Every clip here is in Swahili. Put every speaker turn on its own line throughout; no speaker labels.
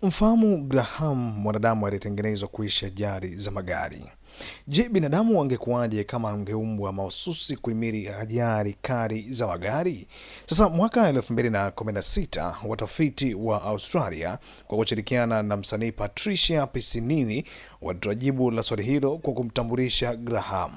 Mfahamu Graham, mwanadamu aliyetengenezwa kuishi ajali za magari. Je, binadamu angekuwaje kama angeumbwa mahususi kuhimili ajali kali za magari? Sasa mwaka 2016 watafiti wa Australia kwa kushirikiana na msanii Patricia Pisinini walitoa jibu la swali hilo kwa kumtambulisha Graham,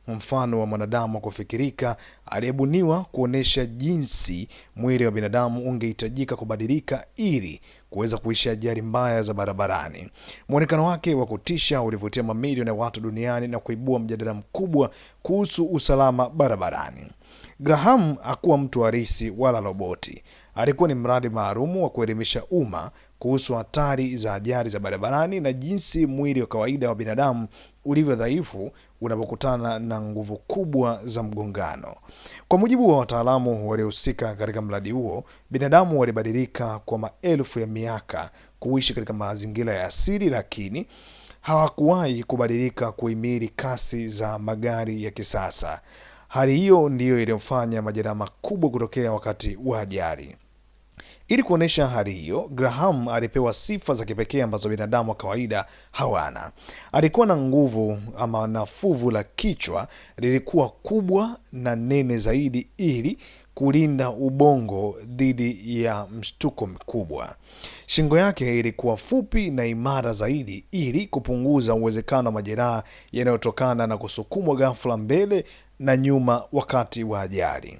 mfano wa mwanadamu wa kufikirika aliyebuniwa kuonesha jinsi mwili wa binadamu ungehitajika kubadilika ili kuweza kuishi ajali mbaya za barabarani. Muonekano wake wa kutisha ulivutia mamilioni ya watu duniani na kuibua mjadala mkubwa kuhusu usalama barabarani. Graham hakuwa mtu halisi wala roboti. Alikuwa ni mradi maalumu wa kuelimisha umma kuhusu hatari za ajali za barabarani na jinsi mwili wa kawaida wa binadamu ulivyo dhaifu unapokutana na nguvu kubwa za mgongano. Kwa mujibu wa wataalamu waliohusika katika mradi huo, binadamu walibadilika kwa maelfu ya miaka kuishi katika mazingira ya asili, lakini hawakuwahi kubadilika kuhimili kasi za magari ya kisasa. Hali hiyo ndiyo iliyofanya majeraha makubwa kutokea wakati wa ajali. Ili kuonesha hali hiyo, Graham alipewa sifa za kipekee ambazo binadamu wa kawaida hawana. Alikuwa na nguvu na fuvu la kichwa lilikuwa kubwa na nene zaidi ili kulinda ubongo dhidi ya mshtuko mkubwa. Shingo yake ilikuwa fupi na imara zaidi ili kupunguza uwezekano wa majeraha yanayotokana na kusukumwa ghafla mbele na nyuma wakati wa ajali.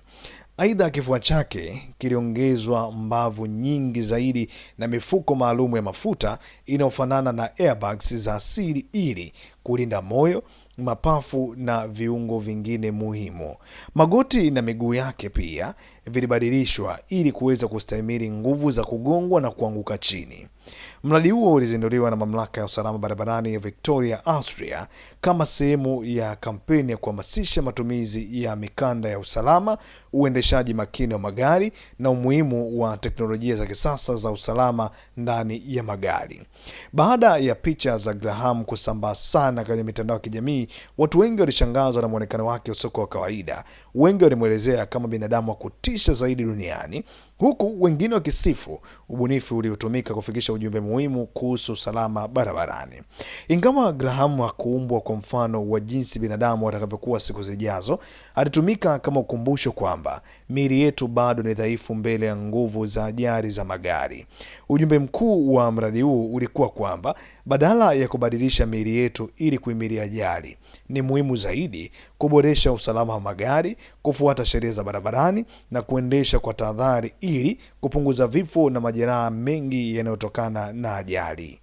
Aidha, kifua chake kiliongezwa mbavu nyingi zaidi na mifuko maalum ya mafuta inayofanana na airbags za asili ili kulinda moyo, mapafu na viungo vingine muhimu. Magoti na miguu yake pia vilibadilishwa ili kuweza kustahimili nguvu za kugongwa na kuanguka chini. Mradi huo ulizinduliwa na mamlaka ya usalama barabarani ya Victoria, Austria, kama sehemu ya kampeni ya kuhamasisha matumizi ya mikanda ya usalama, uendeshaji makini wa magari na umuhimu wa teknolojia za kisasa za usalama ndani ya magari. Baada ya picha za Graham kusambaa sana kwenye mitandao ya kijamii, watu wengi walishangazwa na muonekano wake usio wa kawaida. Wengi walimwelezea kama binadamu wa kutisha zaidi duniani, huku wengine wakisifu ubunifu uliotumika kufikisha ujumbe muhimu kuhusu usalama barabarani. Ingawa Graham hakuumbwa kwa mfano wa jinsi binadamu watakavyokuwa siku zijazo, alitumika kama ukumbusho kwamba miili yetu bado ni dhaifu mbele ya nguvu za ajali za magari. Ujumbe mkuu wa mradi huu ulikuwa kwamba badala ya kubadilisha miili yetu ili kuhimili ajali, ni muhimu zaidi kuboresha usalama wa magari, kufuata sheria za barabarani na kuendesha kwa tahadhari ili kupunguza vifo na majeraha mengi yanayotokana na ajali.